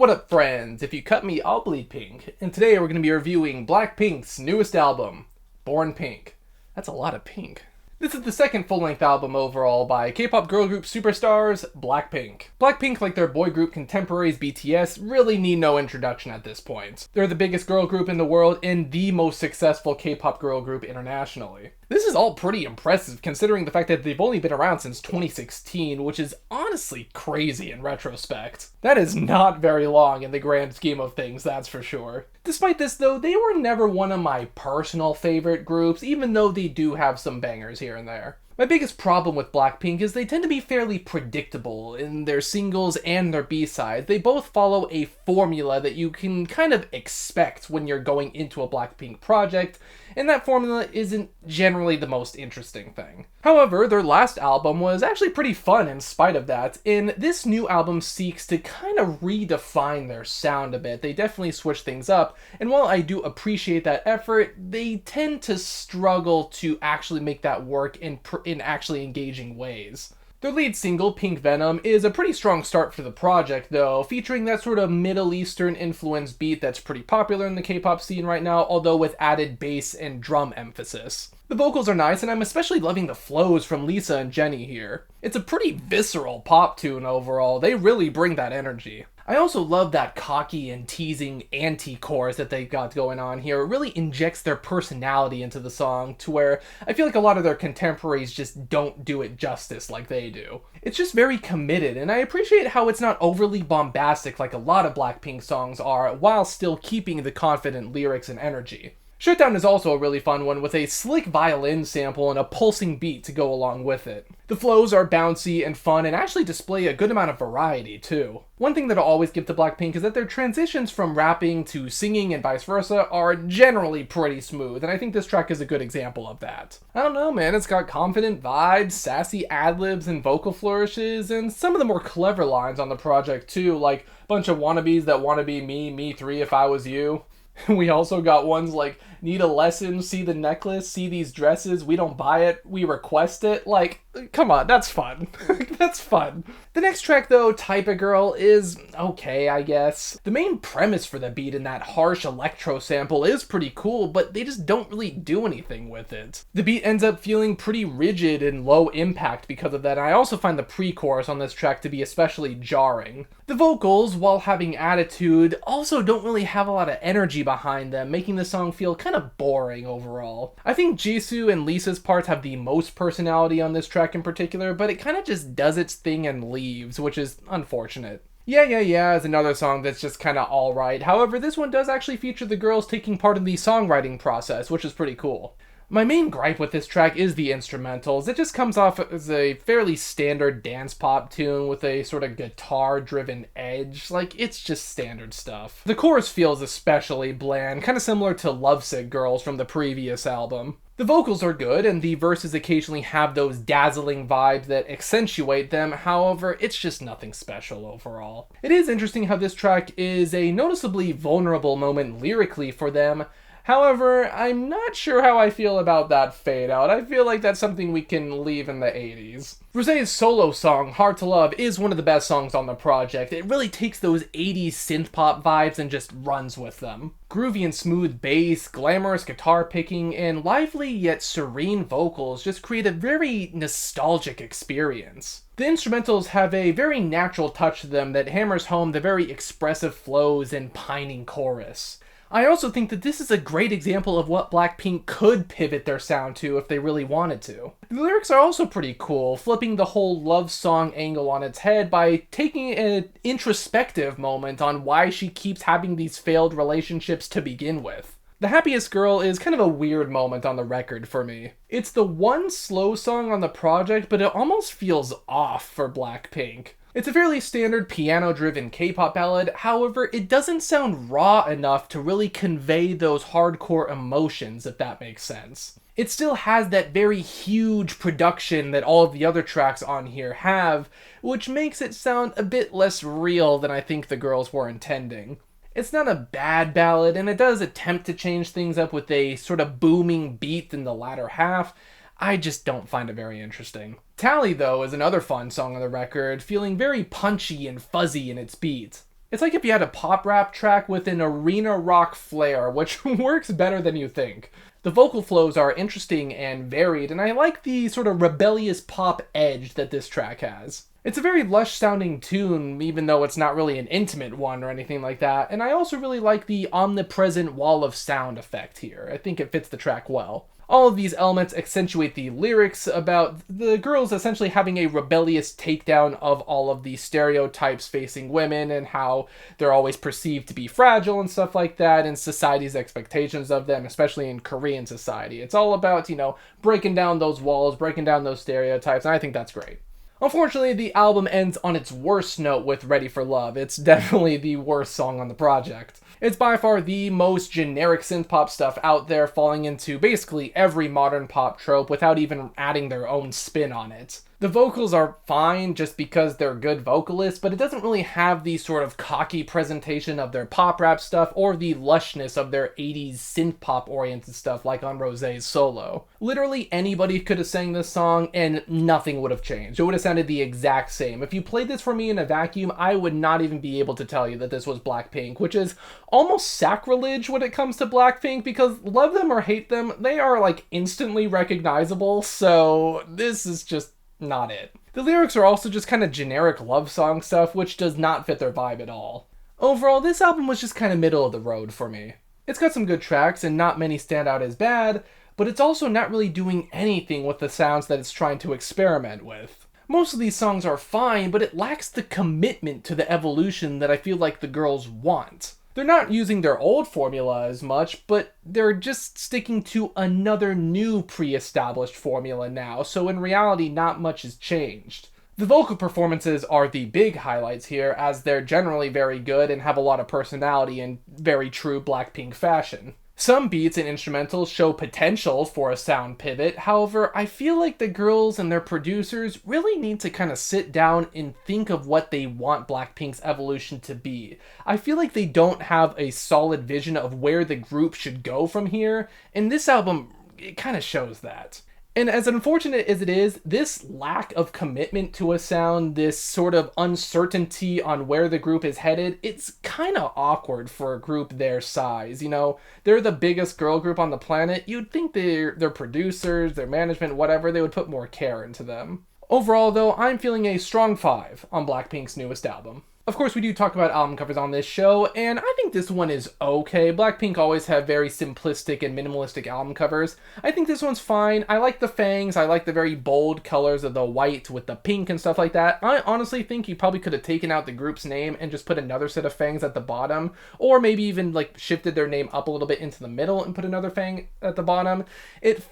What up, friends? If you cut me, I'll bleed pink. And today we're going to be reviewing Blackpink's newest album, Born Pink. That's a lot of pink. This is the second full-length album overall by K-pop girl group superstars Blackpink. Blackpink, like their boy group contemporaries BTS, really need no introduction at this point. They're the biggest girl group in the world and the most successful K-pop girl group internationally. This is all pretty impressive considering the fact that they've only been around since 2016, which is honestly crazy in retrospect. That is not very long in the grand scheme of things, that's for sure. Despite this though, they were never one of my personal favorite groups, even though they do have some bangers here and there. My biggest problem with Blackpink is they tend to be fairly predictable in their singles and their B-sides. They both follow a formula that you can kind of expect when you're going into a Blackpink project, and that formula isn't generally the most interesting thing. However, their last album was actually pretty fun in spite of that, and this new album seeks to kind of redefine their sound a bit. They definitely switch things up, and while I do appreciate that effort, they tend to struggle to actually make that work in actually engaging ways. Their lead single, Pink Venom, is a pretty strong start for the project though, featuring that sort of Middle Eastern influenced beat that's pretty popular in the K-pop scene right now, although with added bass and drum emphasis. The vocals are nice, and I'm especially loving the flows from Lisa and Jennie here. It's a pretty visceral pop tune overall. They really bring that energy. I also love that cocky and teasing anti-chorus that they got going on here. It really injects their personality into the song to where I feel like a lot of their contemporaries just don't do it justice like they do. It's just very committed, and I appreciate how it's not overly bombastic like a lot of Blackpink songs are, while still keeping the confident lyrics and energy. Shutdown is also a really fun one with a slick violin sample and a pulsing beat to go along with it. The flows are bouncy and fun and actually display a good amount of variety too. One thing that I'll always give to Blackpink is that their transitions from rapping to singing and vice versa are generally pretty smooth, and I think this track is a good example of that. I don't know, man, it's got confident vibes, sassy ad-libs and vocal flourishes, and some of the more clever lines on the project too, like bunch of wannabes that wanna be me three if I was you. We also got ones like, need a lesson, see the necklace, see these dresses, we don't buy it, we request it. Like, come on, that's fun. That's fun. The next track though, Type of Girl, is okay, I guess. The main premise for the beat in that harsh electro sample is pretty cool, but they just don't really do anything with it. The beat ends up feeling pretty rigid and low impact because of that, and I also find the pre-chorus on this track to be especially jarring. The vocals, while having attitude, also don't really have a lot of energy behind them, making the song feel kind of boring overall. I think Jisoo and Lisa's parts have the most personality on this track in particular, but it kind of just does its thing and leaves, which is unfortunate. Yeah is another song that's just kind of alright. However, this one does actually feature the girls taking part in the songwriting process, which is pretty cool. My main gripe with this track is the instrumentals. It just comes off as a fairly standard dance pop tune with a sort of guitar-driven edge. Like, it's just standard stuff. The chorus feels especially bland, kind of similar to Lovesick Girls from the previous album. The vocals are good, and the verses occasionally have those dazzling vibes that accentuate them, however, it's just nothing special overall. It is interesting how this track is a noticeably vulnerable moment lyrically for them. However, I'm not sure how I feel about that fade out. I feel like that's something we can leave in the 80s. Rosé's solo song, Hard to Love, is one of the best songs on the project. It really takes those 80s synth-pop vibes and just runs with them. Groovy and smooth bass, glamorous guitar picking, and lively yet serene vocals just create a very nostalgic experience. The instrumentals have a very natural touch to them that hammers home the very expressive flows and pining chorus. I also think that this is a great example of what Blackpink could pivot their sound to if they really wanted to. The lyrics are also pretty cool, flipping the whole love song angle on its head by taking an introspective moment on why she keeps having these failed relationships to begin with. The Happiest Girl is kind of a weird moment on the record for me. It's the one slow song on the project, but it almost feels off for Blackpink. It's a fairly standard piano-driven K-pop ballad, however, it doesn't sound raw enough to really convey those hardcore emotions, if that makes sense. It still has that very huge production that all of the other tracks on here have, which makes it sound a bit less real than I think the girls were intending. It's not a bad ballad, and it does attempt to change things up with a sort of booming beat in the latter half. I just don't find it very interesting. Tally, though, is another fun song on the record, feeling very punchy and fuzzy in its beat. It's like if you had a pop rap track with an arena rock flair, which works better than you think. The vocal flows are interesting and varied, and I like the sort of rebellious pop edge that this track has. It's a very lush sounding tune, even though it's not really an intimate one or anything like that, and I also really like the omnipresent wall of sound effect here. I think it fits the track well. All of these elements accentuate the lyrics about the girls essentially having a rebellious takedown of all of the stereotypes facing women and how they're always perceived to be fragile and stuff like that, and society's expectations of them, especially in Korean society. It's all about, breaking down those walls, breaking down those stereotypes, and I think that's great. Unfortunately, the album ends on its worst note with Ready for Love. It's definitely the worst song on the project. It's by far the most generic synth-pop stuff out there, falling into basically every modern pop trope without even adding their own spin on it. The vocals are fine just because they're good vocalists, but it doesn't really have the sort of cocky presentation of their pop rap stuff or the lushness of their 80s synth-pop oriented stuff like on Rosé's solo. Literally anybody could have sang this song and nothing would have changed. It would have sounded the exact same. If you played this for me in a vacuum, I would not even be able to tell you that this was Blackpink, which is almost sacrilege when it comes to Blackpink because love them or hate them, they are like instantly recognizable, so this is just not it. The lyrics are also just kind of generic love song stuff, which does not fit their vibe at all. Overall, this album was just kind of middle of the road for me. It's got some good tracks and not many stand out as bad, but it's also not really doing anything with the sounds that it's trying to experiment with. Most of these songs are fine, but it lacks the commitment to the evolution that I feel like the girls want. They're not using their old formula as much, but they're just sticking to another new pre-established formula now, so in reality not much has changed. The vocal performances are the big highlights here, as they're generally very good and have a lot of personality in very true Blackpink fashion. Some beats and instrumentals show potential for a sound pivot, however, I feel like the girls and their producers really need to kind of sit down and think of what they want Blackpink's evolution to be. I feel like they don't have a solid vision of where the group should go from here, and this album, it kind of shows that. And as unfortunate as it is, this lack of commitment to a sound, this sort of uncertainty on where the group is headed, it's kind of awkward for a group their size. They're the biggest girl group on the planet. You'd think their producers, their management, whatever, they would put more care into them. Overall, though, I'm feeling a strong 5 on Blackpink's newest album. Of course, we do talk about album covers on this show, and I think this one is okay. Blackpink always have very simplistic and minimalistic album covers. I think this one's fine. I like the fangs. I like the very bold colors of the white with the pink and stuff like that. I honestly think you probably could have taken out the group's name and just put another set of fangs at the bottom, or maybe even shifted their name up a little bit into the middle and put another fang at the bottom. It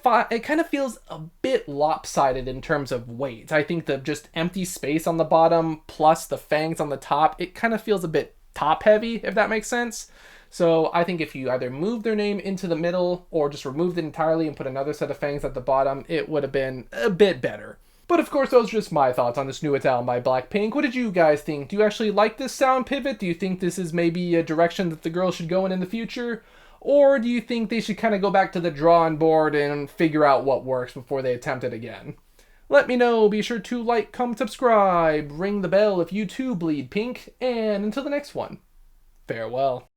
kind of feels a bit lopsided in terms of weight. I think the just empty space on the bottom plus the fangs on the top, it kind of feels a bit top heavy, if that makes sense. So I think if you either move their name into the middle or just removed it entirely and put another set of fangs at the bottom, it would have been a bit better. But of course, those are just my thoughts on this newest album by Blackpink. What did you guys think? Do you actually like this sound pivot? Do you think this is maybe a direction that the girls should go in the future? Or do you think they should kind of go back to the drawing board and figure out what works before they attempt it again? Let me know. Be sure to like, comment, subscribe, ring the bell if you too bleed pink, and until the next one, farewell.